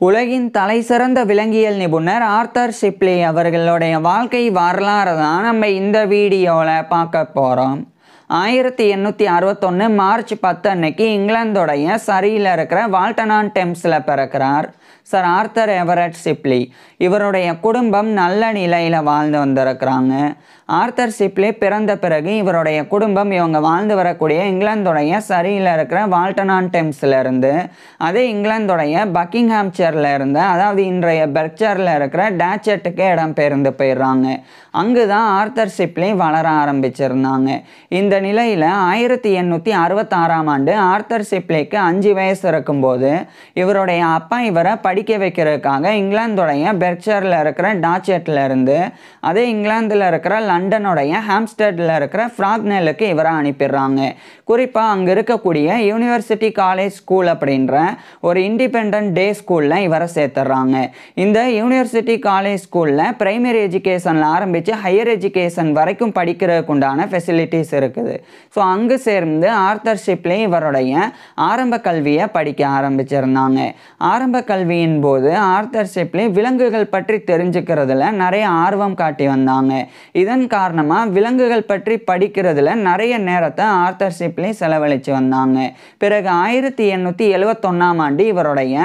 உலகின் தலைசிறந்த விலங்கியல் நிபுணர் ஆர்தர் ஷிப்லி அவர்களுடைய வாழ்க்கை வரலாறு தான் நம்ம இந்த வீடியோவில் பார்க்க போகிறோம். 1861 மார்ச் 10 அன்னைக்கு இங்கிலாந்துடைய சரியில் இருக்கிற வால்டன் ஆன் டெம்ஸில் பிறக்கிறார் சர் ஆர்தர் எவரெட் ஷிப்லி. இவருடைய குடும்பம் நல்ல நிலையில் வாழ்ந்து வந்திருக்கிறாங்க. ஆர்தர் ஷிப்லி பிறந்த பிறகு இவருடைய குடும்பம் இவங்க வாழ்ந்து வரக்கூடிய இங்கிலாந்துடைய சரியில் இருக்கிற வால்டன் ஆன் டெம்ஸில் இருந்து அதே இங்கிலாந்துடைய பக்கிங்ஹாம்ஷையரில் இருந்து அதாவது இன்றைய பெர்க்ஷையரில் இருக்கிற டாச்செட்டுக்கு இடம்பெயர்ந்து போயிடுறாங்க. அங்கு தான் ஆர்தர் ஷிப்லி வளர ஆரம்பிச்சிருந்தாங்க. இந்த நிலையில் 1866ஆம் ஆண்டு ஆர்தர் ஷிப்லிக்கு 5 வயசு இருக்கும்போது இவருடைய அப்பா இவரை படிக்க வைக்கிறதுக்காக இங்கிலாந்துடைய பெர்க்ஷையரில் இருக்கிற டாச்செட்டில் இருந்து அதே இங்கிலாந்தில் இருக்கிற லண்டனுடைய ஹாம்ஸ்டெட்டில் இருக்கிற ஃப்ராக்னெல்லுக்கு இவரை அனுப்பிடுறாங்க. குறிப்பாக அங்கே இருக்கக்கூடிய யூனிவர்சிட்டி காலேஜ் ஸ்கூல் அப்படின்ற ஒரு இண்டிபெண்ட் டே ஸ்கூலில் இவரை சேர்த்துடுறாங்க. இந்த யூனிவர்சிட்டி காலேஜ் ஸ்கூலில் பிரைமரி எஜுகேஷனில் ஆரம்பித்து ஹையர் எஜுகேஷன் வரைக்கும் படிக்கிறதுக்கு உண்டான ஃபெசிலிட்டிஸ் இருக்குது. ஸோ அங்கு சேர்ந்து ஆர்தர் ஷிப்லி இவருடைய ஆரம்ப கல்வியை படிக்க ஆரம்பிச்சிருந்தாங்க. ஆரம்ப கல்வியின் போது ஆர்தர் ஷிப்லி விலங்குகள் பற்றி தெரிஞ்சுக்கிறதுல நிறைய ஆர்வம் காட்டி வந்தாங்க. இதன் காரணமாக விலங்குகள் பற்றி படிக்கிறதுல நிறைய நேரத்தை ஆர்தர் ஷிப்லி செலவழித்து வந்தாங்க. பிறகு 1871ஆம் ஆண்டு இவருடைய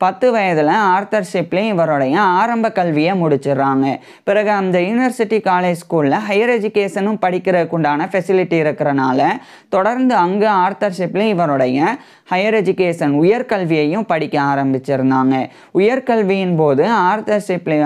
10 வயதில் ஆர்தர் ஷிப்லி இவருடைய ஆரம்ப கல்வியை முடிச்சிடுறாங்க. பிறகு அந்த யூனிவர்சிட்டி காலேஜ் ஸ்கூலில் ஹையர் எஜுகேஷனும் படிக்கிறதுக்கு உண்டான ஃபெசிலிட்டி இருக்கிறனால தொடர்ந்து அங்கே ஆர்தர் ஷிப்லி இவருடைய ஹையர் எஜுகேஷன் உயர்கல்வியையும் படிக்க ஆரம்பிச்சிருந்தாங்க. உயர்கல்வியின் போது ஆர்தர் ஷிப்லி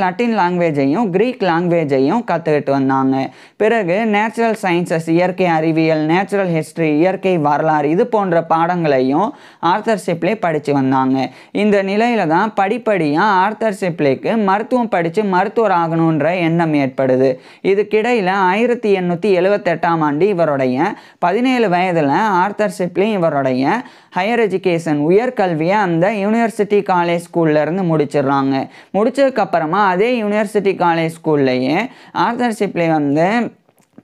லட்டின் லாங்குவேஜையும் கிரீக் லாங்குவேஜையும் கற்றுக்கிட்டு வந்தாங்க. பிறகு நேச்சுரல் சயின்சஸ் இயற்கை அறிவியல், நேச்சுரல் ஹிஸ்ட்ரி இயற்கை வரலாறு இது போன்ற பாடங்களையும் ஆர்தர் ஷிப்லி படித்து வந்தாங்க. இந்த நிலையில தான் படிப்படியாக ஆர்தர் ஷிப்லிக்கு மருத்துவம் படித்து மருத்துவர் ஆகணுன்ற எண்ணம் ஏற்படுது. இதுக்கிடையில் 1878ஆம் ஆண்டு இவருடைய 17 வயதில் ஆர்தர் ஷிப்லி இவருடைய ஹையர் எஜுகேஷன் உயர்கல்வியை அந்த யூனிவர்சிட்டி காலேஜ் ஸ்கூல்லேருந்து முடிச்சிடுறாங்க. முடிச்சதுக்கப்புறமா அதே யூனிவர்சிட்டி காலேஜ் ஸ்கூல்லையே Arthur Shipley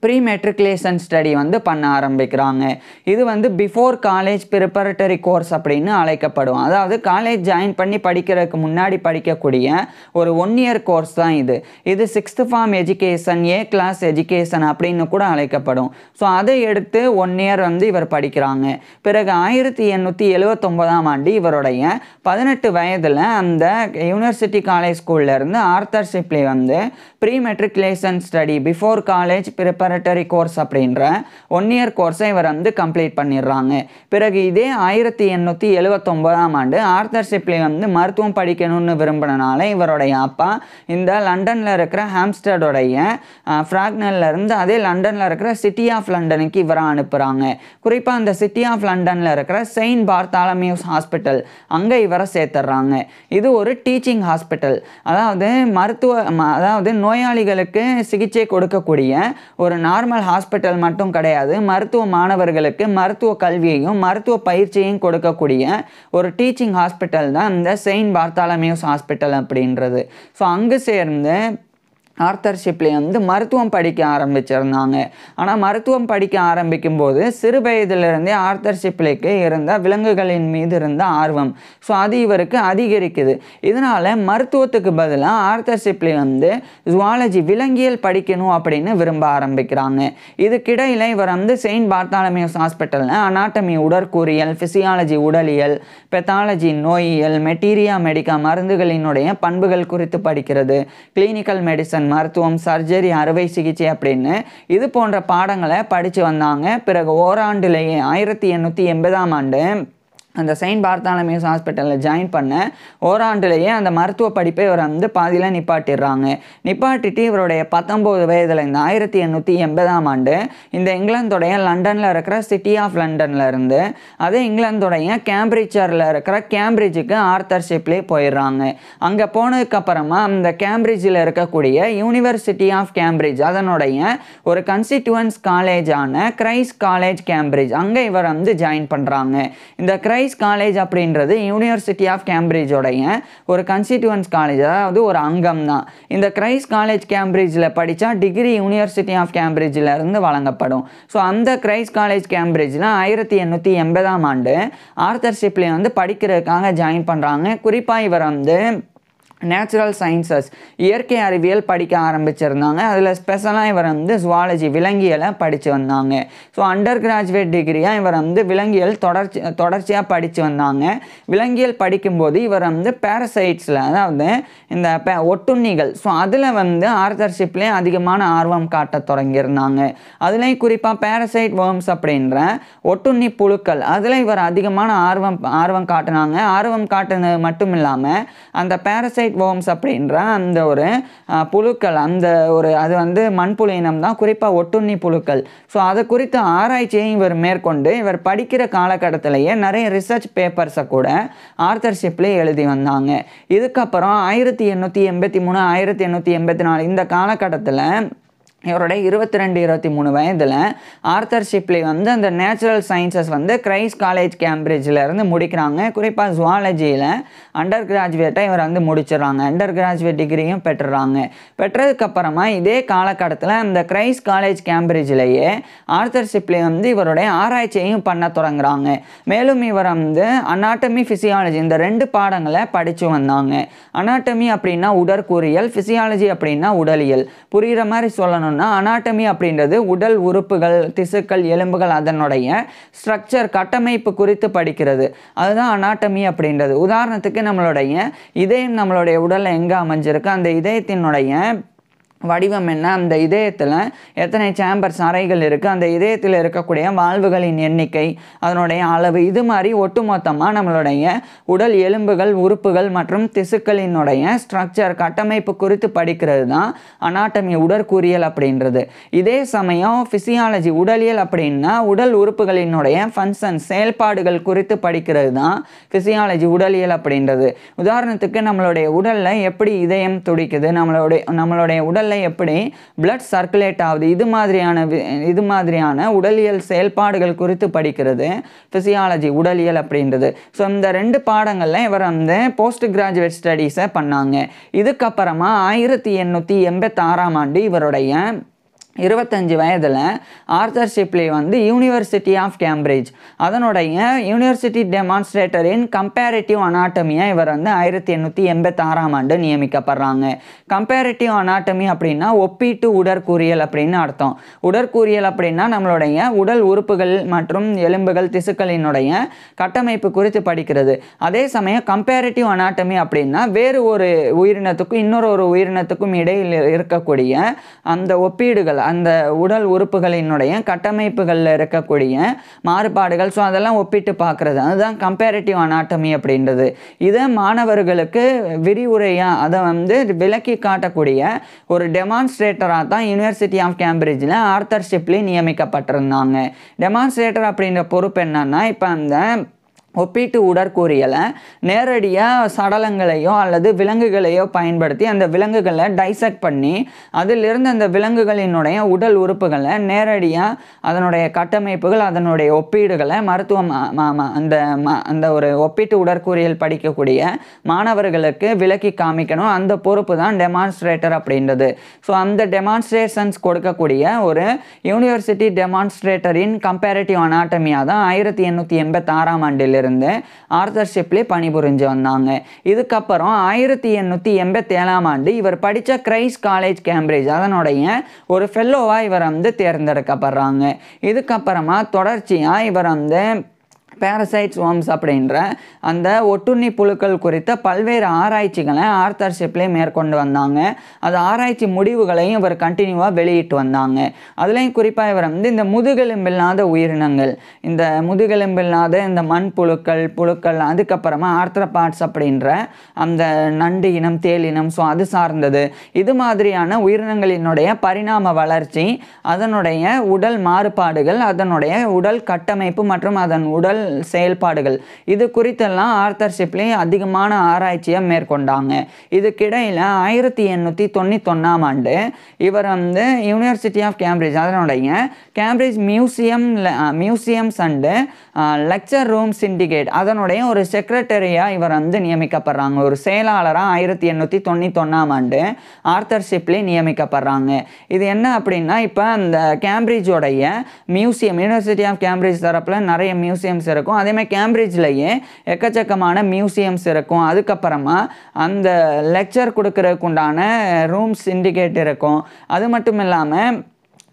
pre matriculation study பண்ண ஆரம்பிக்கிறாங்க. இது பிஃபோர் காலேஜ் ப்ரிப்பரட்டரி கோர்ஸ் அப்படின்னு அழைக்கப்படும். அதாவது காலேஜ் ஜாயின் பண்ணி படிக்கிறதுக்கு முன்னாடி படிக்கக்கூடிய ஒரு 1 இயர் கோர்ஸ் தான் இது. 6th form education, A class education அப்படின்னு கூட அழைக்கப்படும். ஸோ அதை எடுத்து 1 இயர் இவர் படிக்கிறாங்க. பிறகு 1879ஆம் ஆண்டு இவருடைய 18 வயதில் அந்த யூனிவர்சிட்டி காலேஜ் ஸ்கூல்லேருந்து Arthur Shipley pre matriculation study before college preparatory course அப்படின்ற 1 இயர் கோர்ஸை இவர் கம்ப்ளீட் பண்ணிடுறாங்க. பிறகு இதே 1879ஆம் ஆண்டு ஆர்தர் ஷிப்லி மருத்துவம் படிக்கணும்னு விரும்பினால இவருடைய அப்பா இந்த லண்டனில் இருக்கிற ஹாம்ஸ்டெடோடைய ஃப்ராக்னல்ல இருந்து அதே லண்டனில் இருக்கிற சிட்டி ஆஃப் லண்டனுக்கு இவரை அனுப்புகிறாங்க. குறிப்பாக அந்த சிட்டி ஆஃப் லண்டனில் இருக்கிற செயின்ட் பார்த்தாலமியூஸ் ஹாஸ்பிட்டல் அங்கே இவரை சேர்த்துடுறாங்க. இது ஒரு டீச்சிங் ஹாஸ்பிட்டல். அதாவது நோயாளிகளுக்கு சிகிச்சை கொடுக்கக்கூடிய ஒரு நார்மல் ஹாஸ்பிட்டல் மட்டும் கிடையாது. மருத்துவ மாணவர்களுக்கு மருத்துவ கல்வியையும் மருத்துவ பயிற்சியையும் கொடுக்கக்கூடிய ஒரு டீச்சிங் ஹாஸ்பிட்டல் தான் இந்த செயின்ட் பார்த்தாலமியூஸ் ஹாஸ்பிட்டல் அப்படின்றது. ஸோ அங்கு சேர்ந்து ஆர்தர் ஷிப்லி மருத்துவம் படிக்க ஆரம்பிச்சிருந்தாங்க. ஆனால் மருத்துவம் படிக்க ஆரம்பிக்கும் போது சிறு வயதிலிருந்தே ஆர்தர் ஷிப்லிக்கு இருந்த விலங்குகளின் மீது இருந்த ஆர்வம் அது இவருக்கு அதிகரிக்குது. இதனால் மருத்துவத்துக்கு பதிலாக ஆர்தர் ஷிப்லி ஜுவாலஜி விலங்கியல் படிக்கணும் அப்படின்னு விரும்ப ஆரம்பிக்கிறாங்க. இதுக்கிடையில் இவர் செயின்ட் பார்த்தாலமியூஸ் ஹாஸ்பிட்டலில் அனாட்டமி உடற்கூறியல், ஃபிசியாலஜி உடலியல், பெத்தாலஜி நோயியல், மெட்டீரியா மெடிக்கா மருந்துகளினுடைய பண்புகள் குறித்து படிக்கிறது, கிளினிக்கல் மெடிசன் மருத்துவம், சர்ஜரி அறுவை சிகிச்சை அப்படின்னு இது போன்ற பாடங்களை படித்து வந்தாங்க. பிறகு ஓராண்டிலேயே 1880ஆம் ஆண்டு அந்த செயின்ட் பார்த்தாலமியூஸ் ஹாஸ்பிட்டலில் ஜாயின் பண்ண ஓராண்டிலேயே அந்த மருத்துவ படிப்பை இவர் பாதியில் நிப்பாட்டிடுறாங்க. நிப்பாட்டிட்டு இவருடைய 19 வயதில் இந்த 1880ஆம் ஆண்டு இந்த இங்கிலாந்துடைய லண்டனில் இருக்கிற சிட்டி ஆஃப் லண்டனில் இருந்து அதே இங்கிலாந்துடைய கேம்பிரிட்ஜரில் இருக்கிற கேம்பிரிட்ஜுக்கு ஆர்தர் ஷிப்லி போயிடுறாங்க. அங்கே போனதுக்கப்புறமா அந்த கேம்பிரிட்ஜில் இருக்கக்கூடிய யூனிவர்சிட்டி ஆஃப் கேம்பிரிட்ஜ் அதனுடைய ஒரு கன்ஸ்டிடியூவன்ஸ் காலேஜான கிரைஸ்ட் காலேஜ் கேம்பிரிட்ஜ் அங்கே இவர் ஜாயின் பண்ணுறாங்க. இந்த கிரைஸ்ட் கிரைஸ் காலேஜ் அப்படின்றது யூனிவர்சிட்டி ஆஃப் கேம்பிரிட்ஜோடைய ஒரு கன்ஸ்டிடியூவன்ஸ் காலேஜ், அதாவது ஒரு அங்கம் தான். இந்த கிரைஸ் காலேஜ் கேம்பிரிட்ஜில் படித்தா டிகிரி யூனிவர்சிட்டி ஆஃப் கேம்பிரிட்ஜில் இருந்து வழங்கப்படும். ஸோ அந்த கிரைஸ் காலேஜ் கேம்பிரிட்ஜில் 1880ஆம் ஆண்டு ஆர்தர் ஷிப்லி வந்து படிக்கிறதுக்காக ஜாயின் பண்ணுறாங்க. குறிப்பாக இவர் வந்து நேச்சுரல் சயின்சஸ் இயற்கை அறிவியல் படிக்க ஆரம்பிச்சிருந்தாங்க. அதில் ஸ்பெஷலாக இவர் வந்து ஜுவாலஜி விலங்கியலை படித்து வந்தாங்க. ஸோ அண்டர் கிராஜுவேட் டிகிரியாக இவர் வந்து விலங்கியல் தொடர்ச்சியாக படித்து வந்தாங்க. விலங்கியல் படிக்கும்போது இவர் வந்து பேரசைட்ஸில், அதாவது இந்த ஒட்டுண்ணிகள், ஸோ அதில் வந்து ஆர்தர் ஷிப்லி அதிகமான ஆர்வம் காட்ட தொடங்கியிருந்தாங்க. அதுலேயும் குறிப்பாக பேரசைட் வேர்ம்ஸ் அப்படின்ற ஒட்டுண்ணி புழுக்கள், அதில் இவர் அதிகமான ஆர்வம் காட்டினாங்க. ஆர்வம் காட்டுனது மட்டும் இல்லாமல் அந்த பேரசைட் வேர்ம்ஸ் அப்படின்ற அந்த ஒரு புழுக்கள், அந்த ஒரு அது வந்து மண்புழு இனம் தான், குறிப்பாக ஒட்டுண்ணி புழுக்கள். ஸோ அது குறித்த ஆராய்ச்சியை இவர் மேற்கொண்டு இவர் படிக்கிற காலகட்டத்திலேயே நிறைய ரிசர்ச் பேப்பர்ஸை கூட ஆர்தர் ஷிப்லி எழுதி வந்தாங்க. இதுக்கப்புறம் 1883 1884 இந்த காலகட்டத்தில் இவருடைய 22-23 வயதில் ஆர்தர் ஷிப்லி வந்து அந்த நேச்சுரல் சயின்சஸ் வந்து கிரைஸ் காலேஜ் கேம்பிரிட்ஜில் இருந்து முடிக்கிறாங்க. குறிப்பாக ஜுவாலஜியில் அண்டர் கிராஜுவேட்டாக இவர் வந்து முடிச்சிடறாங்க. Under graduate டிகிரியும் பெற்றுறாங்க. பெற்றதுக்கப்புறமா இதே காலகட்டத்தில் அந்த கிரைஸ் காலேஜ் கேம்பிரிட்ஜிலேயே ஆர்தர் ஷிப்லி வந்து இவருடைய ஆராய்ச்சியையும் பண்ண தொடங்குறாங்க. மேலும் இவர் வந்து அனாட்டமி ஃபிசியாலஜி இந்த 2 பாடங்களை படித்து வந்தாங்க. அனாட்டமி அப்படின்னா உடற்கூறியல், ஃபிசியாலஜி அப்படின்னா உடலியல். புரிகிற மாதிரி சொல்லணும், அனாட்டமி அப்படின்றது உடல் உறுப்புகள், திசுக்கள், எலும்புகள், அதனுடைய ஸ்ட்ரக்சர் கட்டமைப்பு குறித்து படிக்கிறது. அதுதான் அனாட்டமி அப்படின்றது. உதாரணத்துக்கு நம்மளுடைய இதயம், நம்மளுடைய உடலில் எங்கே அமைஞ்சிருக்கு, அந்த இதயத்தினுடைய வடிவம் என்ன, அந்த இதயத்தில் எத்தனை சேம்பர்ஸ் அறைகள் இருக்குது, அந்த இதயத்தில் இருக்கக்கூடிய வால்வுகளின் எண்ணிக்கை, அதனுடைய அளவு, இது மாதிரி ஒட்டுமொத்தமாக நம்மளுடைய உடல் எலும்புகள், உறுப்புகள் மற்றும் திசுக்களினுடைய ஸ்ட்ரக்சர் கட்டமைப்பு குறித்து படிக்கிறது தான் அனாட்டமி உடற்கூறியல் அப்படின்றது. இதே சமயம் ஃபிசியாலஜி உடலியல் அப்படின்னா உடல் உறுப்புகளினுடைய ஃபங்க்ஷன் செயல்பாடுகள் குறித்து படிக்கிறது தான் ஃபிசியாலஜி உடலியல் அப்படின்றது. உதாரணத்துக்கு நம்மளுடைய உடலில் எப்படி இதயம் துடிக்குது, நம்மளுடைய உடல் எப்படி பிளட் சர்க்குலேட் ஆகுது, இது மாதிரியான உடலியல் செயல்பாடுகள் குறித்து படிக்கிறது ஃபிசியாலஜி உடலியல் அப்படின்றது. ஸோ இந்த 2 பாடங்களில் இவர் வந்து போஸ்ட் கிராஜுவேட் ஸ்டடீஸை பண்ணாங்க. இதுக்கப்புறமா 1886ஆம் ஆண்டு இவருடைய 25 வயதில் ஆர்தர் ஷிப்லி வந்து யூனிவர்சிட்டி ஆஃப் கேம்பிரிட்ஜ் அதனுடைய யூனிவர்சிட்டி டெமான்ஸ்ட்ரேட்டர் இன் கம்பேரிட்டிவ் அனாட்டமியை இவர் வந்து 1886ஆம் ஆண்டு நியமிக்கப்படுறாங்க. கம்பேரிட்டிவ் அனாட்டமி அப்படின்னா ஒப்பீட்டு உடற்கூறியல் அப்படின்னு அர்த்தம். உடற்கூறியல் அப்படின்னா நம்மளுடைய உடல் உறுப்புகள் மற்றும் எலும்புகள், திசுக்களினுடைய கட்டமைப்பு குறித்து படிக்கிறது. அதே சமயம் கம்பேரிட்டிவ் அனாட்டமி அப்படின்னா வேறு ஒரு உயிரினத்துக்கும் இன்னொரு உயிரினத்துக்கும் இடையில் இருக்கக்கூடிய அந்த ஒப்பீடுகள், அந்த உடல் உறுப்புகளினுடைய கட்டமைப்புகளில் இருக்கக்கூடிய மாறுபாடுகள், ஸோ அதெல்லாம் ஒப்பிட்டு பார்க்குறது, அதுதான் கம்பேரிட்டிவ் அனாட்டமி அப்படின்றது. இதை மாணவர்களுக்கு விரிவுரையாக அதை வந்து விளக்கி காட்டக்கூடிய ஒரு டெமான்ஸ்ட்ரேட்டராக தான் யூனிவர்சிட்டி ஆஃப் கேம்பிரிட்ஜில் ஆர்தர் ஷிப்லி நியமிக்கப்பட்டிருந்தாங்க. டெமான்ஸ்ட்ரேட்டர் அப்படின்ற பொறுப்பு என்னன்னா, இப்போ அந்த ஒப்பீட்டு உடற்கூறியலை நேரடியாக சடலங்களையோ அல்லது விலங்குகளையோ பயன்படுத்தி அந்த விலங்குகளை டைசெக்ட் பண்ணி அதிலிருந்து அந்த விலங்குகளினுடைய உடல் உறுப்புகளை நேரடியாக அதனுடைய கட்டமைப்புகள், அதனுடைய ஒப்பீடுகளை அந்த ஒரு ஒப்பீட்டு உடற்கூறியல் படிக்கக்கூடிய மாணவர்களுக்கு விளக்கி காமிக்கணும். அந்த பொறுப்பு தான் டெமான்ஸ்ட்ரேட்டர் அப்படின்றது. ஸோ அந்த டெமான்ஸ்ட்ரேஷன்ஸ் கொடுக்கக்கூடிய ஒரு யூனிவர்சிட்டி டெமான்ஸ்ட்ரேட்டர் இன் கம்பேரிட்டிவ் அனாட்டமியாக தான் 1886ஆம் ஆண்டிலிருந்து ஆர்தர் ஷிப்லி பணிபுரிஞ்சு வந்தாங்க. இதுக்கப்புறம் 1887ஆம் ஆண்டு இவர் படித்த கிரைஸ் காலேஜ் கேம்பிரிட்ஜ் அதனுடைய ஒரு ஃபெல்லோவாக இவர் வந்து தேர்ந்தெடுக்கப்படுறாங்க. இதுக்கப்புறமா தொடர்ச்சியாக இவர் வந்து பேரசைட்ஸ் வேர்ம்ஸ் அப்படின்ற அந்த ஒட்டுண்ணி புழுக்கள் குறித்த பல்வேறு ஆராய்ச்சிகளை ஆர்தர் ஷிப்லி மேற்கொண்டு வந்தாங்க. அது ஆராய்ச்சி முடிவுகளையும் இவர் கண்டினியூவாக வெளியிட்டு வந்தாங்க. அதுலேயும் குறிப்பாக இவர் வந்து இந்த முதுகெலும்பில்லாத உயிரினங்கள், இந்த முதுகெலும்பில்லாத இந்த புழுக்கள், அதுக்கப்புறமா ஆர்த்ரோபாட்ஸ் அப்படின்ற அந்த நண்டு இனம், தேல் இனம், ஸோ அது சார்ந்தது, இது மாதிரியான உயிரினங்களினுடைய பரிணாம வளர்ச்சி, அதனுடைய உடல் மாறுபாடுகள், அதனுடைய உடல் கட்டமைப்பு மற்றும் அதன் உடல் செயல்பாடுகள் இது குறித்தெல்லாம் ஆர்த்தர் ஷிப்லி அதிகமான ஆராய்ச்சியை மேற்கொண்டாங்க. இதுக்கிடையில் 1891ஆம் ஆண்டு இவர் வந்து யூனிவர்சிட்டி ஆஃப் கேம்பிரிட்ஜ் அதனுடைய Cambridge museums and lecture room syndicate அதனுடைய ஒரு செக்ரட்டரியாக இவர் வந்து நியமிக்கப்படுறாங்க. ஒரு செயலாளராக 1891ஆம் ஆண்டு ஆர்த்தர் ஷிப்லி நியமிக்கப்படுறாங்க. இது என்ன அப்படின்னா, இப்போ அந்த கேம்பிரிட்ஜோடைய மியூசியம் யூனிவர்சிட்டி ஆஃப் கேம்பிரிட்ஜ் தரப்பில் நிறைய மியூசியம்ஸ் இருக்கும். அதேமாதிரி கேம்பிரிட்ஜ்லேயே எக்கச்சக்கமான மியூசியம்ஸ் இருக்கும். அதுக்கப்புறமா அந்த லெக்சர் கொடுக்கறதுக்கு உண்டான ரூம் சிண்டிகேட் இருக்கும். அது மட்டும் இல்லாமல்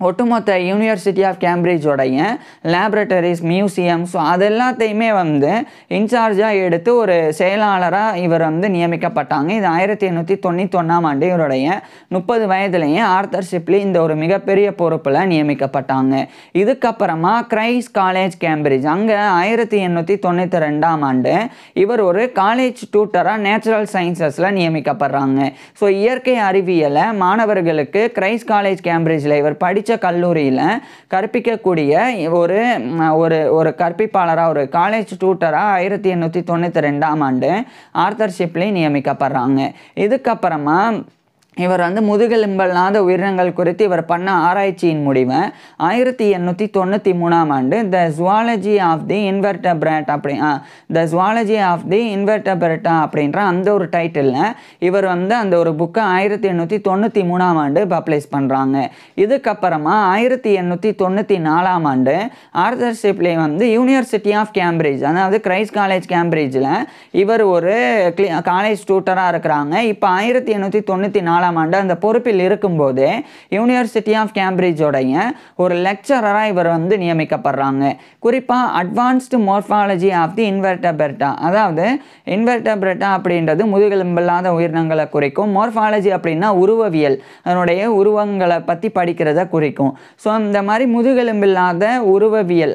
ஒட்டுமொத்த யூனிவர்சிட்டி ஆஃப் கேம்பிரிட்ஜோடைய லேபரட்டரிஸ் மியூசியம்ஸ் அது எல்லாத்தையுமே வந்து இன்சார்ஜாக எடுத்து ஒரு செயலாளராக இவர் வந்து நியமிக்கப்பட்டாங்க. இது 1891ஆம் ஆண்டு இவருடைய 30 வயதுலேயே ஆர்த்தர் ஷிப்லி இந்த ஒரு மிகப்பெரிய பொறுப்பில் நியமிக்கப்பட்டாங்க. இதுக்கப்புறமா கிரைஸ்ட் காலேஜ் கேம்பிரிட்ஜ் அங்கே 1892ஆம் ஆண்டு இவர் ஒரு காலேஜ் டியூட்டராக நேச்சுரல் சயின்சஸில் நியமிக்கப்படுறாங்க. ஸோ இயற்கை அறிவியலை மாணவர்களுக்கு கிரைஸ்ட் காலேஜ் கேம்பிரிட்ஜில் இவர் கல்லூரியில் கற்பிக்கக்கூடிய ஒரு கற்பிப்பாளராக ஒரு காலேஜ் டியூட்டராக 1892ஆம் ஆண்டு ஆர்த்தர் ஷிப்லி நியமிக்கப்படுறாங்க. இதுக்கப்புறமா இவர் வந்து முதுகெலும்பில்லாத உயிரினங்கள் குறித்து இவர் பண்ண ஆராய்ச்சியின் முடிவை 1893ஆம் ஆண்டு த ஜுவாலஜி ஆஃப் தி இன்வெர்டபிரேட்டா அப்படின்ற அந்த ஒரு டைட்டிலில் இவர் வந்து அந்த ஒரு புக்கை 1893ஆம் ஆண்டு பப்ளிஷ் பண்ணுறாங்க. இதுக்கப்புறமா 1894ஆம் ஆண்டு ஆர்த்தர் ஷிப்லி வந்து யூனிவர்சிட்டி ஆஃப் கேம்பிரிட்ஜ் அதாவது கிரைஸ்ட் காலேஜ் கேம்பிரிட்ஜில் இவர் ஒரு காலேஜ் டியூட்டராக இருக்கிறாங்க. இப்போ 1894ஆம் ஆண்டு அந்த பொறுப்பில் இருக்கும்போது யூனிவர்சிட்டி ஆஃப் கேம்பிரிட்ஜோடைய ஒரு லெக்சரராக இவர் வந்து நியமிக்கப்படுறாங்க. குறிப்பாக அட்வான்ஸ்டு மார்ஃபாலஜி ஆஃப் தி இன்வெர்டபிரேட்டா அதாவது இன்வெர்டபிரேட்டா அப்படின்றது முதுகெலும்பில்லாத உயிரினங்களை குறிக்கும். மார்ஃபாலஜி அப்படின்னா உருவவியல் அதனுடைய உருவங்களை பற்றி படிக்கிறத குறிக்கும். ஸோ இந்த மாதிரி முதுகெலும்பில்லாத உருவவியல்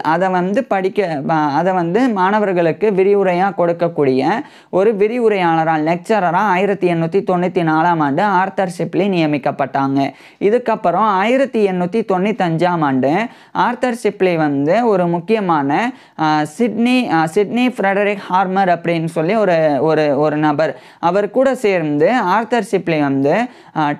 அதை வந்து மாணவர்களுக்கு விரிவுரையாக கொடுக்கக்கூடிய ஒரு விரிவுரையாளராக லெக்சரராக 1894ஆம் ஆண்டு ஆர்த்தர் ஷிப்லி நியமிக்கப்பட்டாங்க. இதுக்கப்புறம் 1895ஆம் ஆண்டு ஆர்த்தர் ஷிப்லி வந்து ஒரு முக்கியமான சிட்னி ஃப்ரெடரிக் ஹார்மர் அப்படின்னு சொல்லி ஒரு நபர் அவர் கூட சேர்ந்து ஆர்த்தர் ஷிப்லி வந்து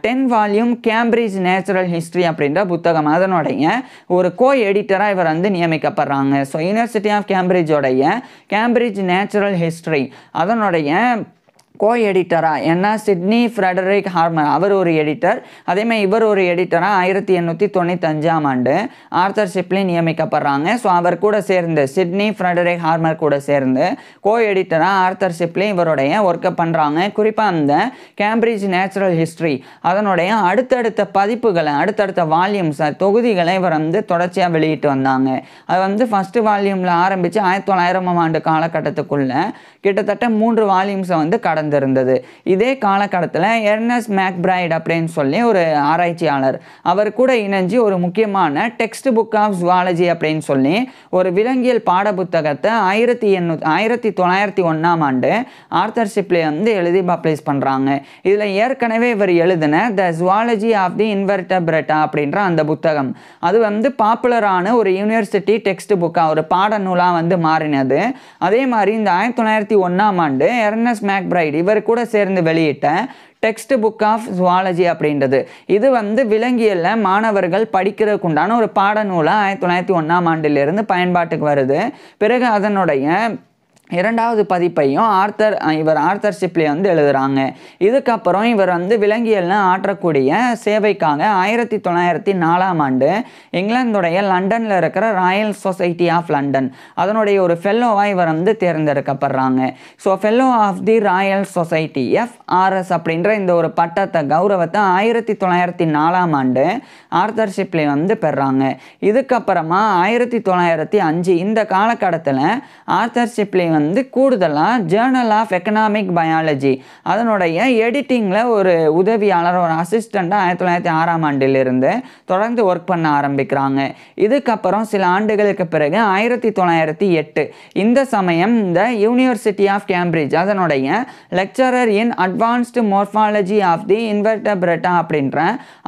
10 வால்யூம் கேம்பிரிட்ஜ் நேச்சுரல் ஹிஸ்ட்ரி அப்படின்ற புத்தகம் அதனுடைய ஒரு எடிட்டராக இவர் வந்து நியமிக்கப்படுறாங்க. ஸோ யூனிவர்சிட்டி ஆஃப் கேம்பிரிட்ஜோடைய கேம்பிரிட்ஜ் நேச்சுரல் ஹிஸ்ட்ரி அதனுடைய எடிட்டராக என்ன சிட்னி ஃப்ரெடரிக் ஹார்மர் அவர் ஒரு எடிட்டர். அதேமாதிரி இவர் ஒரு எடிட்டராக 1895ஆம் ஆண்டு ஆர்த்தர் ஷிப்லி நியமிக்கப்படுறாங்க. ஸோ அவர் கூட சேர்ந்து சிட்னி ஃப்ரெடரிக் ஹார்மர் கூட சேர்ந்து எடிட்டராக ஆர்த்தர் ஷிப்லி இவருடைய ஒர்க்கை பண்ணுறாங்க. குறிப்பாக அந்த கேம்பிரிட்ஜ் நேச்சுரல் ஹிஸ்ட்ரி அதனுடைய அடுத்தடுத்த பதிப்புகளை அடுத்தடுத்த வால்யூம்ஸ் தொகுதிகளை இவர் வந்து தொடர்ச்சியாக வெளியிட்டு வந்தாங்க. அது வந்து ஃபஸ்ட்டு வால்யூமில் ஆரம்பித்து 1900ஆம் ஆண்டு காலகட்டத்துக்குள்ளே கிட்டத்தட்ட 3 வால்யூம்ஸை வந்து கடந்திருந்தது. இதே காலகட்டத்தில் எர்னஸ்ட் மேக்பிரைட் அப்படின்னு சொல்லி ஒரு ஆராய்ச்சியாளர் அவர் கூட இணைஞ்சு ஒரு முக்கியமான டெக்ஸ்ட் புக் ஆஃப் ஜுவாலஜி அப்படின்னு சொல்லி ஒரு விலங்கியல் பாட புத்தகத்தை 1901ஆம் ஆண்டு ஆர்த்தர் ஷிப்லி வந்து எழுதி பப்ளிஷ் பண்ணுறாங்க. இதில் ஏற்கனவே இவர் எழுதின த ஜுவாலஜி ஆஃப் தி இன்வெர்டபிரேட்டா அப்படின்ற அந்த புத்தகம் அது வந்து பாப்புலரான ஒரு யூனிவர்சிட்டி டெக்ஸ்ட் புக்காக ஒரு பாடநூலாக வந்து மாறினது. அதே மாதிரி இந்த 1901ஆம் ஆண்டு எர்னஸ்ட் மேக்பிரைட் இவர் கூட சேர்ந்து வெளியிட்ட டெக்ஸ்ட் புக் ஆஃப் ஜுவாலஜி அப்படின்றது இது வந்து விலங்கியலில் மாணவர்கள் படிக்கிறதுக்கு உண்டான ஒரு பாடநூலாக 1901ஆம் ஆண்டிலிருந்து பயன்பாட்டுக்கு வருது. பிறகு அதனுடைய இரண்டாவது பதிப்பையும் ஆர்த்தர் ஷிப்லி வந்து எழுதுகிறாங்க. இதுக்கப்புறம் இவர் வந்து விலங்கியல்னு ஆற்றக்கூடிய சேவைக்காக 1904ஆம் ஆண்டு இங்கிலாந்துடைய லண்டனில் இருக்கிற ராயல் சொசைட்டி ஆஃப் லண்டன் அதனுடைய ஒரு ஃபெல்லோவாக இவர் வந்து தேர்ந்தெடுக்கப்படுறாங்க. ஸோ fellow of the Royal Society FRS அப்படின்ற இந்த ஒரு பட்டத்தை கௌரவத்தை 1904ஆம் ஆண்டு ஆர்த்தர் ஷிப்லி வந்து பெறாங்க. இதுக்கப்புறமா 1905 இந்த காலகட்டத்தில் ஆர்த்தர் ஷிப்லி வந்து கூடுதலாக ஜேர்னல் ஆஃப் எக்கனாமிக் பயாலஜி அதனுடைய எடிட்டிங்கில் ஒரு உதவியாளர் ஒரு அசிஸ்டண்ட்டாக 1906ஆம் ஆண்டிலிருந்து தொடர்ந்து ஒர்க் பண்ண ஆரம்பிக்கிறாங்க. இதுக்கப்புறம் சில ஆண்டுகளுக்கு பிறகு 1908 இந்த சமயம் இந்த யூனிவர்சிட்டி ஆஃப் கேம்பிரிட்ஜ் அதனுடைய lecturer in advanced morphology of the invertebrata அப்படின்ற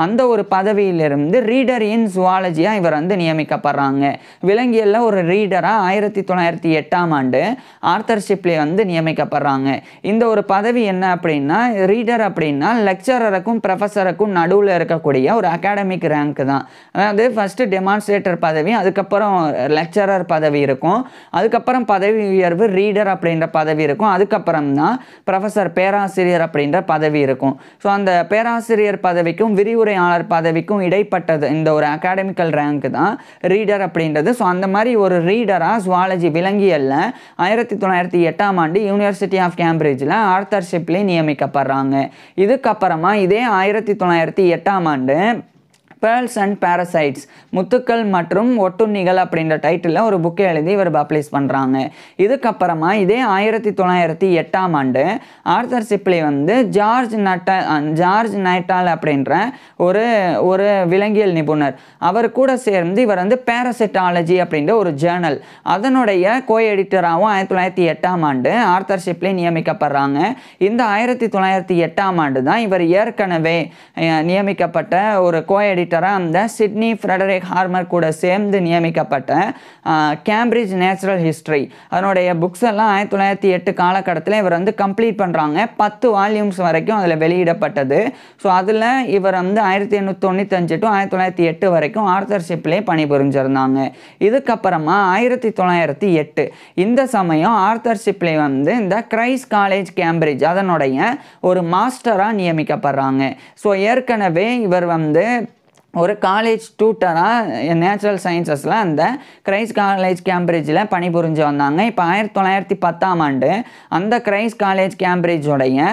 அந்த ஒரு பதவியிலிருந்து ரீடர் இன் ஜுவாலஜியாக இவர் வந்து நியமிக்கப்படுறாங்க. விலங்கியல்ல ஒரு ரீடராக 1908ஆம் ஆண்டு ஆர்த்தர் ஷிப்லி வந்து நியமிக்கப்படுறாங்க. இந்த ஒரு பதவி என்ன அப்படின்னா, ரீடர் அப்படின்னா லெக்சரருக்கும் ப்ரொஃபஸருக்கும் நடுவில் இருக்கக்கூடிய ஒரு அகாடமிக் ரேங்க் தான். அதாவது ஃபர்ஸ்ட் டெமான்ஸ்ட்ரேட்டர் பதவி, அதுக்கப்புறம் லெக்சரர் பதவி இருக்கும், அதுக்கப்புறம் பதவி உயர்வு ரீடர் அப்படின்ற பதவி இருக்கும், அதுக்கப்புறம் தான் ப்ரொஃபஸர் பேராசிரியர் அப்படின்ற பதவி இருக்கும். ஸோ அந்த பேராசிரியர் பதவிக்கும் விரிவுரையாளர் பதவிக்கும் இடைப்பட்டது இந்த ஒரு அகாடமிக்கல் ரேங்க் தான் ரீடர் அப்படின்றது. ஸோ அந்த மாதிரி ஒரு ரீடராக ஜுவாலஜி விலங்கியல்ல 1908ஆம் ஆண்டு யூனிவர்சிட்டி ஆஃப் கேம்பிரிட்ஜில் ஆர்த்தர் ஷிப்லி நியமிக்கப்படுறாங்க. இதுக்கப்புறமா இதே 1908ஆம் ஆண்டு பேர்ல்ஸ் அண்ட் பேரசைட்ஸ் முத்துக்கள் மற்றும் ஒட்டுண்ணிகள் அப்படின்ற டைட்டிலில் ஒரு புக்கை எழுதி இவர் பப்ளிஷ் பண்ணுறாங்க. இதுக்கப்புறமா இதே 1908ஆம் ஆண்டு ஆர்த்தர் ஷிப்லி வந்து ஜார்ஜ் நைட்டால் அப்படின்ற ஒரு விலங்கியல் நிபுணர் அவர் கூட சேர்ந்து இவர் வந்து பேரசிட்டாலஜி அப்படின்ற ஒரு ஜேர்னல் அதனுடைய கோ எடிட்டராகவும் 1908ஆம் ஆண்டு ஆர்த்தர் ஷிப்லி நியமிக்கப்படுறாங்க. இந்த 1908ஆம் ஆண்டு தான் இவர் ஏற்கனவே நியமிக்கப்பட்ட ஒரு கோ எடிட்டர் அந்த சிட்னி ஃப்ரெடரிக் ஹார்மர் கூட சேர்ந்து நியமிக்கப்பட்ட கேம்பிரிட்ஜ் நேச்சுரல் ஹிஸ்டரி அதனுடைய புக்ஸ் எல்லாம் 1908 காலகட்டத்தில் இவர் வந்து கம்ப்ளீட் பண்ணுறாங்க. 10 வால்யூம்ஸ் வரைக்கும் அதில் வெளியிடப்பட்டது. ஸோ அதில் இவர் வந்து 1895 to 1908 வரைக்கும் ஆர்த்தர் ஷிப்லி பணிபுரிஞ்சிருந்தாங்க. இதுக்கப்புறமா 1908 இந்த சமயம் ஆர்த்தர் ஷிப்லி வந்து இந்த கிரைஸ்ட் காலேஜ் கேம்பிரிட்ஜ் அதனுடைய ஒரு மாஸ்டராக நியமிக்கப்படுறாங்க. ஸோ ஏற்கனவே இவர் வந்து ஒரு காலேஜ் டியூட்டராக நேச்சுரல் சயின்சஸில் அந்த கிரைஸ்ட் காலேஜ் கேம்பிரிட்ஜில் பணிபுரிஞ்சு வந்தாங்க. இப்போ 1910ஆம் ஆண்டு அந்த கிரைஸ்ட் காலேஜ் கேம்பிரிட்ஜோடைய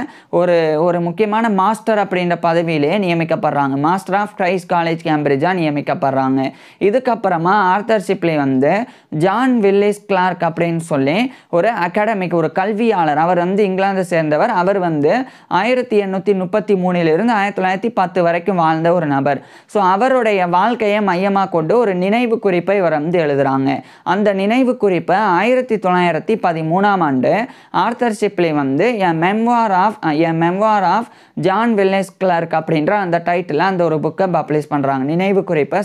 ஒரு முக்கியமான மாஸ்டர் அப்படின்ற பதவியிலே நியமிக்கப்படுறாங்க. மாஸ்டர் ஆஃப் கிரைஸ்ட் காலேஜ் கேம்பிரிட்ஜாக நியமிக்கப்படுறாங்க. இதுக்கப்புறமா ஆர்த்தர் ஷிப்லி வந்து ஜான் வில்லிஸ் கிளார்க் அப்படின்னு சொல்லி ஒரு அகாடமிக் ஒரு கல்வியாளர், அவர் வந்து இங்கிலாந்தை சேர்ந்தவர். அவர் வந்து 1833 1910 வரைக்கும் வாழ்ந்த ஒரு நபர். ஸோ அவருடைய வாழ்க்கையை மையமாக கொண்டு ஒரு நினைவு குறிப்பை இவர் வந்து எழுதுகிறாங்க. அந்த நினைவு குறிப்பை 1913ஆம் ஆண்டு ஆர்த்தர் ஷிப்லி வந்து எ மெம்வார் ஆஃப் ஜான் வில்லிஸ் கிளார்க் அப்படின்ற அந்த டைட்டில் அந்த ஒரு புக்கை பப்ளிஷ் பண்ணுறாங்க. நினைவு குறிப்பை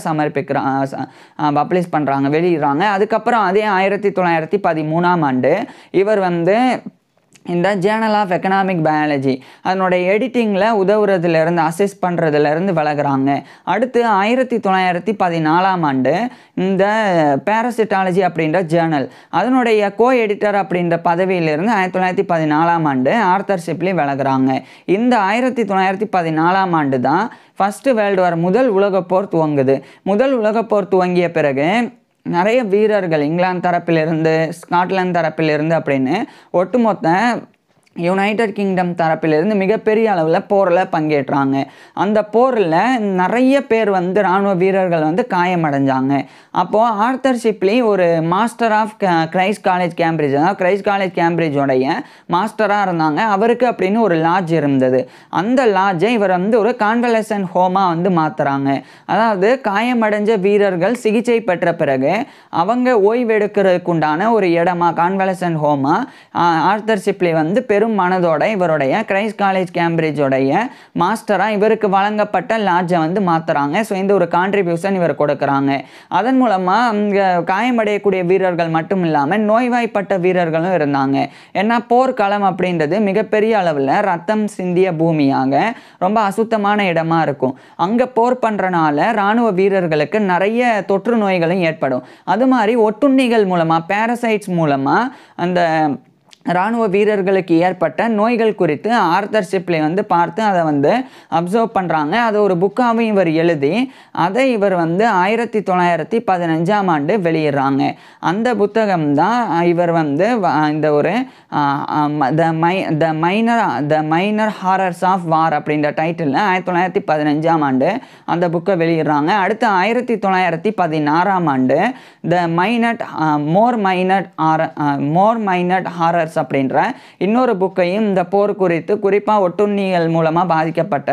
பப்ளிஷ் பண்ணுறாங்க, வெளியிடுறாங்க. அதுக்கப்புறம் அதே 1913ஆம் ஆண்டு இவர் வந்து இந்த ஜேர்னல் ஆஃப் எக்கனாமிக் பயாலஜி அதனுடைய எடிட்டிங்கில் உதவுறதுலேருந்து அசிஸ்ட் பண்ணுறதுலேருந்து விலகுறாங்க. அடுத்து 1914ஆம் ஆண்டு இந்த பேரசிட்டாலஜி அப்படின்ற ஜேர்னல் அதனுடைய கோ எடிட்டர் அப்படின்ற பதவியிலிருந்து 1914ஆம் ஆண்டு ஆர்த்தர் ஷிப்லி விலகுறாங்க. இந்த 1914ஆம் ஆண்டு தான் ஃபர்ஸ்ட் வேர்ல்டு வார் முதல் உலகப்போர் துவங்குது. முதல் உலகப்போர் துவங்கிய பிறகு நிறைய வீரர்கள் இங்கிலாந்து தரப்பிலிருந்து ஸ்காட்லாந்து தரப்பிலிருந்து அப்படின்னு ஒட்டுமொத்த யுனைடெட் கிங்டம் தரப்பிலிருந்து மிகப்பெரிய அளவில் போரில் பங்கேற்றாங்க. அந்த போரில் நிறைய பேர் வந்து இராணுவ வீரர்கள் வந்து காயமடைஞ்சாங்க. அப்போது ஆர்த்தர் ஷிப்லி ஒரு master of Christ College Cambridge அதாவது கிரைஸ்ட் காலேஜ் கேம்பிரிட்ஜோடைய மாஸ்டராக இருந்தாங்க. அவருக்கு அப்படின்னு ஒரு லாட்ஜ் இருந்தது. அந்த லாட்ஜை இவர் வந்து ஒரு கான்வலசன்ட் ஹோமாக வந்து மாற்றுறாங்க. அதாவது காயமடைஞ்ச வீரர்கள் சிகிச்சை பெற்ற பிறகு அவங்க ஓய்வெடுக்கிறதுக்கு உண்டான ஒரு இடமா கான்வலசன்ட் ஹோமாக ஆர்த்தர் ஷிப்லி வந்து பெரும் மனதோட இவருடைய கிரைஸ்ட் காலேஜ் கேம்பிரிட்ஜோடைய மாஸ்டராக இவருக்கு வழங்கப்பட்ட லாட்ஜை வந்து மாற்றுறாங்க. ஸோ இந்த ஒரு கான்ட்ரிபியூஷன் இவர் கொடுக்குறாங்க. அதன் மூலமாக அங்கே காயமடையக்கூடிய வீரர்கள் மட்டும் இல்லாமல் நோய்வாய்ப்பட்ட வீரர்களும் இருந்தாங்க. ஏன்னா போர்க்களம் அப்படின்றது மிகப்பெரிய அளவில் ரத்தம் சிந்திய பூமியாக ரொம்ப அசுத்தமான இடமா இருக்கும். அங்கே போர் பண்ணுறனால இராணுவ வீரர்களுக்கு நிறைய தொற்று நோய்களும் ஏற்படும். அது மாதிரி ஒட்டுண்ணிகள் மூலமாக பேரசைட்ஸ் மூலமாக அந்த இராணுவ வீரர்களுக்கு ஏற்பட்ட நோய்கள் குறித்து ஆர்தர் ஷிப்லி வந்து பார்த்து அதை வந்து அப்சர்வ் பண்ணுறாங்க. அதை ஒரு புக்காகவும் இவர் எழுதி அதை இவர் வந்து 1915ஆம் ஆண்டு வெளியிடுறாங்க. அந்த புத்தகம் தான் இவர் வந்து இந்த ஒரு த மைனர் ஹாரர்ஸ் ஆஃப் வார் அப்படின்ற டைட்டிலில் 1915ஆம் ஆண்டு அந்த புக்கை வெளியிடுறாங்க. அடுத்து 1916ஆம் ஆண்டு மோர் மைனட் ஹாரர்ஸ் அப்படின்ற இன்னொரு புக்கையும் இந்த போர் குறித்து குறிப்பாக ஒட்டுண்ணிகள் மூலமாக பாதிக்கப்பட்ட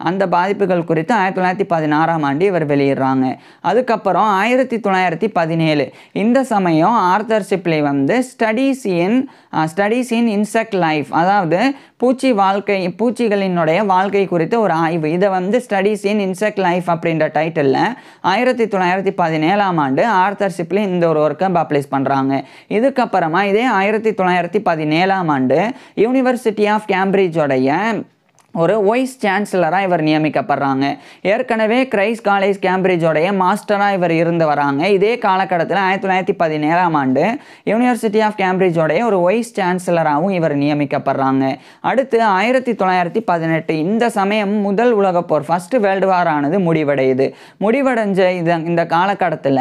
அந்த பாதிப்புகள் குறித்து 1916ஆம் ஆண்டு இவர் வெளியிடுறாங்க. அதுக்கப்புறம் 1917 இந்த சமயம் ஆர்தர் ஷிப்லி வந்து ஸ்டடீஸ் இன் இன்செக்ட் லைஃப், அதாவது பூச்சிகளினுடைய வாழ்க்கை குறித்து ஒரு ஆய்வு, இதை வந்து ஸ்டடீஸ் இன் இன்செக்ட் லைஃப் அப்படின்ற டைட்டிலில் 1917ஆம் ஆண்டு ஆர்தர் ஷிப்லி இந்த ஒரு ஒர்க்கை பப்ளிஷ் பண்ணுறாங்க. இதுக்கப்புறமா இதே 1917ஆம் ஆண்டு யூனிவர்சிட்டி ஆஃப் கேம்பிரிட்ஜோடைய ஒரு வைஸ் சான்சலராக இவர் நியமிக்கப்படுறாங்க. ஏற்கனவே கிரைஸ்ட் காலேஜ் கேம்பிரிட்ஜோடைய மாஸ்டராக இவர் இருந்து வராங்க. இதே காலகட்டத்தில் 1917ஆம் ஆண்டு யூனிவர்சிட்டி ஆஃப் கேம்பிரிட்ஜோடைய ஒரு வைஸ் சான்சலராகவும் இவர் நியமிக்கப்படுறாங்க. அடுத்து 1918 இந்த சமயம் முதல் உலகப்போர் ஃபர்ஸ்ட் வேர்ல்டு வார் ஆனது முடிவடைஞ்ச இந்த காலகட்டத்தில்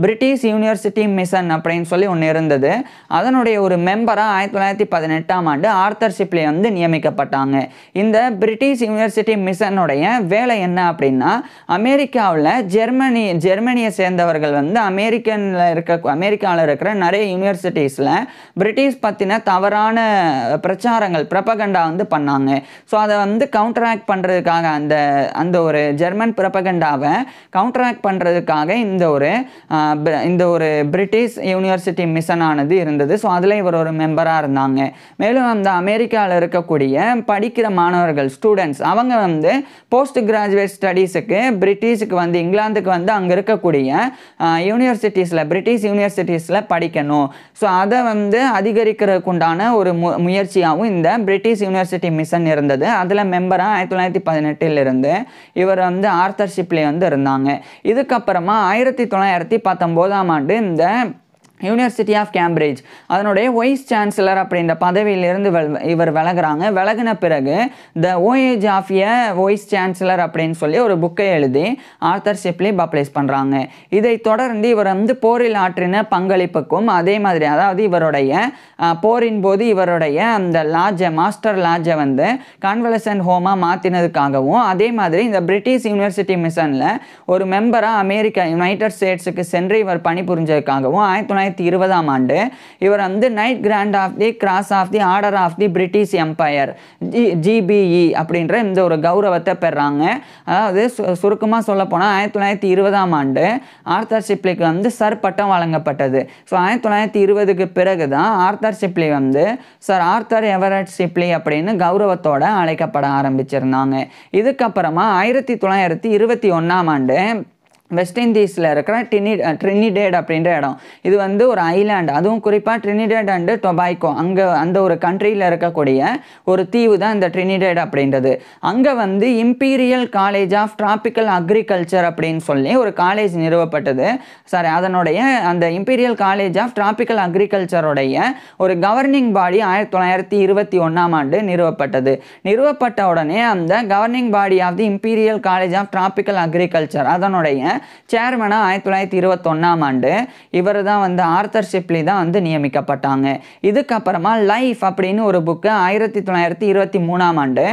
பிரிட்டிஷ் யூனிவர்சிட்டி மிஷன் அப்படின்னு சொல்லி ஒன்று இருந்தது. அதனுடைய ஒரு மெம்பராக 1918ஆம் ஆண்டு ஆர்தர் ஷிப்லி வந்து நியமிக்கப்பட்டாங்க. இந்த பிரிட்டிஷ் யூனிவர்சிட்டி மிஷனுடைய வேலை என்ன அப்படின்னா, அமெரிக்காவில் ஜெர்மனியை சேர்ந்தவர்கள் வந்து அமெரிக்காவில் இருக்கிற நிறைய யூனிவர்சிட்டிஸில் பிரிட்டிஷ் பற்றின தவறான பிரச்சாரங்கள் ப்ரப்பகண்டா வந்து பண்ணாங்க. ஸோ அதை வந்து கவுண்டராக்ட் பண்ணுறதுக்காக அந்த ஒரு ஜெர்மன் ப்ரப்பகண்டாவை கவுண்டராக்ட் பண்ணுறதுக்காக இந்த ஒரு பிரிட்டிஷ் யூனிவர்சிட்டி மிஷனானது இருந்தது. ஸோ அதில் இவர் ஒரு மெம்பராக இருந்தாங்க. மேலும் அந்த அமெரிக்காவில் இருக்கக்கூடிய படிக்கிற மாணவர்கள் ஸ்டூடெண்ட்ஸ் அவங்க வந்து போஸ்ட் கிராஜுவேட் ஸ்டடீஸுக்கு பிரிட்டிஷுக்கு வந்து இங்கிலாந்துக்கு வந்து அங்கே இருக்கக்கூடிய பிரிட்டிஷ் யூனிவர்சிட்டிஸில் படிக்கணும். ஸோ அதை வந்து அதிகரிக்கிறதுக்கு உண்டான ஒரு முயற்சியாகவும் இந்த பிரிட்டிஷ் யூனிவர்சிட்டி மிஷன் இருந்தது. அதில் மெம்பராக 1918 இருந்து இவர் வந்து ஆர்தர் ஷிப்லி வந்து இருந்தாங்க. இதுக்கப்புறமா 1919ஆம் ஆண்டு இந்த யூனிவர்சிட்டி ஆஃப் கேம்பிரிட்ஜ் அதனுடைய வைஸ் சான்சலர் அப்படின்ற பதவியிலிருந்து இவர் விலகின பிறகு த ஓஏஜ் ஆஃப் எ வைஸ் சான்சலர் அப்படின்னு சொல்லி ஒரு புக்கை எழுதி ஆர்தர் ஷிப்லி பப்ளிஷ் பண்ணுறாங்க. இதை தொடர்ந்து இவர் வந்து போரில் ஆற்றின பங்களிப்புக்கும் அதே மாதிரி, அதாவது இவருடைய போரின் போது இவருடைய அந்த மாஸ்டர் லாட்ஜை வந்து கான்வலசன்ட் ஹோமாக மாற்றினதுக்காகவும் அதே மாதிரி இந்த பிரிட்டிஷ் யூனிவர்சிட்டி மிஷனில் ஒரு மெம்பராக யுனைடெட் ஸ்டேட்ஸுக்கு சென்று இவர் பணிபுரிஞ்சதுக்காகவும் 1920ஆம் ஆண்டு இவர் வந்து knight grand of the cross of the order of the British Empire GBE அப்படின்ற இந்த ஒரு கௌரவத்தை பெறாங்க. அதாவது சுருக்கமாக சொல்ல போனால் 1920ஆம் ஆண்டு ஆர்தர் ஷிப்லிக்கு வந்து சர் பட்டம் வழங்கப்பட்டது. ஸோ 1920க்கு பிறகு தான் ஆர்தர் ஷிப்லி வந்து சர் ஆர்தர் எவரட் ஷிப்லி அப்படின்னு கௌரவத்தோட அழைக்கப்பட ஆரம்பிச்சிருந்தாங்க. இதுக்கப்புறமா 1921ஆம் ஆண்டு வெஸ்ட் இண்டீஸில் இருக்கிற ட்ரினிடேட் அப்படின்ற இடம், இது வந்து ஒரு ஐலாண்ட், அதுவும் குறிப்பாக ட்ரினிடேட் அண்டு டொபாக்கோ அந்த ஒரு கண்ட்ரியில் இருக்கக்கூடிய ஒரு தீவு தான் இந்த ட்ரினிடேட் அப்படின்றது. அங்கே வந்து Imperial College of Tropical Agriculture அப்படின்னு சொல்லி ஒரு காலேஜ் நிறுவப்பட்டது. அதனுடைய அந்த இம்பீரியல் காலேஜ் ஆஃப் டிராபிக்கல் அக்ரிகல்ச்சருடைய ஒரு கவர்னிங் பாடி 1921ஆம் ஆண்டு நிறுவப்பட்டது. நிறுவப்பட்ட உடனே அந்த governing body of the Imperial College of Tropical Agriculture அதனுடைய சேர்மனாக 1921ஆம் ஆண்டு இவர் தான் வந்து ஆர்தர் ஷிப்லி தான் வந்து நியமிக்கப்பட்டாங்க. இதுக்கப்புறமா லைஃப் அப்படின்னு ஒரு புக்கு 1923ஆம் ஆண்டு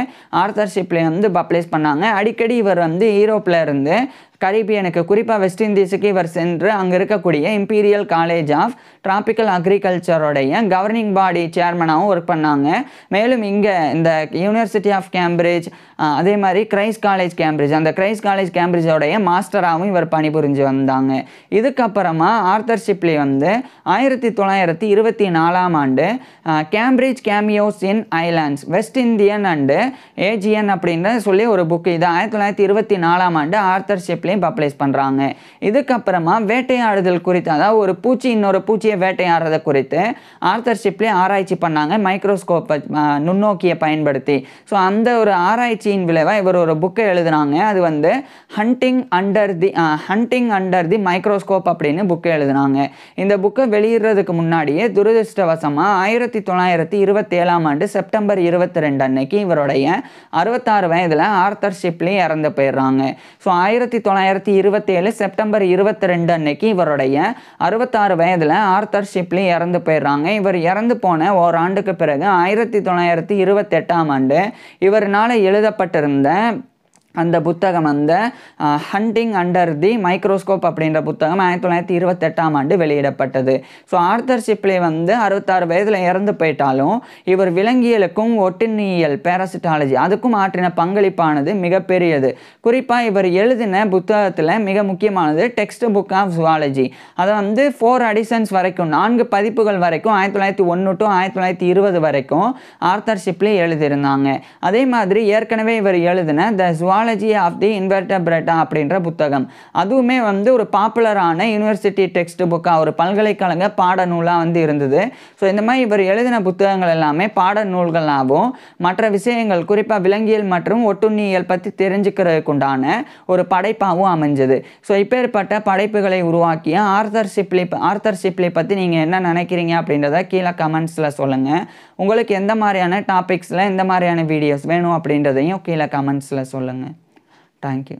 ஆர்தர் ஷிப்லி வந்து பப்ளிஷ் பண்ணாங்க. அடிக்கடி இவர் வந்து யூரோப்பில் இருந்து கரீபியனுக்கு குறிப்பாக வெஸ்ட் இண்டீஸுக்கு இவர் சென்று அங்கே இருக்கக்கூடிய இம்பீரியல் காலேஜ் ஆஃப் டிராபிக்கல் அக்ரிகல்ச்சரோடைய கவர்னிங் பாடி சேர்மனாகவும் ஒர்க் பண்ணாங்க. மேலும் இங்கே இந்த யூனிவர்சிட்டி ஆஃப் கேம்பிரிட்ஜ் அதே மாதிரி கிரைஸ்ட் காலேஜ் கேம்பிரிட்ஜ் அந்த கிரைஸ்ட் காலேஜ் கேம்பிரிட்ஜோடைய மாஸ்டராகவும் இவர் பணிபுரிஞ்சு வந்தாங்க. இதுக்கப்புறமா ஆர்தர் ஷிப்லி வந்து 1924ஆம் ஆண்டு Cambridge cameos in islands West Indian and Aegean அப்படின்னு சொல்லி ஒரு புக்கு, இது 1924ஆம் ஆண்டு ஆர்தர் ஷிப்லி ஷிப்லேயும் பப்ளிஷ் பண்ணுறாங்க. இதுக்கப்புறமா வேட்டையாடுதல் குறித்து, அதாவது ஒரு பூச்சி இன்னொரு பூச்சியை வேட்டையாடுறதை குறித்து ஆர்தர் ஷிப்லே ஆராய்ச்சி பண்ணாங்க மைக்ரோஸ்கோப்பை நுண்ணோக்கியை பயன்படுத்தி. ஸோ அந்த ஒரு ஆராய்ச்சியின் விளைவாக இவர் ஒரு புக்கை எழுதுனாங்க. அது வந்து ஹண்டிங் அண்டர் தி மைக்ரோஸ்கோப் அப்படின்னு புக்கை எழுதுனாங்க. இந்த புக்கை வெளியிடுறதுக்கு முன்னாடியே துரதிருஷ்டவசமாக 1927 ஆண்டு செப்டம்பர் 22 அன்னைக்கு இவருடைய 66 வயதில் ஆர்தர் ஷிப்லி இறந்து போயிடுறாங்க. ஸோ 1927 செப்டம்பர் 22 அன்னைக்கு இவருடைய 66 வயதில் ஆர்தர் ஷிப்லி இறந்து போயிடுறாங்க. இவர் இறந்து போன ஓராண்டுக்கு பிறகு 1928 ஆண்டு இவரால் எழுதப்பட்டிருந்த அந்த புத்தகம் அந்த ஹண்டிங் அண்டர் தி மைக்ரோஸ்கோப் அப்படின்ற புத்தகம் 1928 ஆண்டு வெளியிடப்பட்டது. ஸோ ஆர்தர் ஷிப்லி வந்து 66 வயதில் இறந்து போயிட்டாலும் இவர் விலங்கியலுக்கும் ஒட்டுண்ணியல் பேராசிட்டாலஜி அதுக்கும் ஆற்றின பங்களிப்பானது மிகப்பெரியது. குறிப்பாக இவர் எழுதின புத்தகத்தில் மிக முக்கியமானது டெக்ஸ்ட் புக் ஆஃப் ஜுவாலஜி. அதை வந்து 4 எடிஷன்ஸ் வரைக்கும் 4 பதிப்புகள் வரைக்கும் 1901 to 1920 வரைக்கும் ஆர்தர் ஷிப்லி எழுதியிருந்தாங்க. அதே மாதிரி ஏற்கனவே இவர் எழுதின த ஜுவாலஜி ஆஃப் தி இன்வெர்டபிரேட்டா அப்படின்ற புத்தகம் அதுவுமே வந்து ஒரு பாப்புலரான யூனிவர்சிட்டி டெக்ஸ்ட் புக்காக ஒரு பல்கலைக்கழக பாடநூலாக வந்து இருந்தது. ஸோ இந்த மாதிரி இவர் எழுதின புத்தகங்கள் எல்லாமே பாடநூல்களாகவும் மற்ற விஷயங்கள் குறிப்பாக விலங்கியல் மற்றும் ஒட்டுண்ணியல் பற்றி தெரிஞ்சுக்கிறதுக்கு உண்டான ஒரு படைப்பாகவும் அமைஞ்சது. ஸோ இப்பேற்பட்ட படைப்புகளை உருவாக்கிய ஆர்தர் ஷிப்லி பற்றி நீங்கள் என்ன நினைக்கிறீங்க அப்படின்றத கீழே கமெண்ட்ஸில் சொல்லுங்கள். உங்களுக்கு எந்த மாதிரியான டாபிக்ஸில் எந்த மாதிரியான வீடியோஸ் வேணும் அப்படின்றதையும் கீழே கமெண்ட்ஸில் சொல்லுங்கள். Thank you.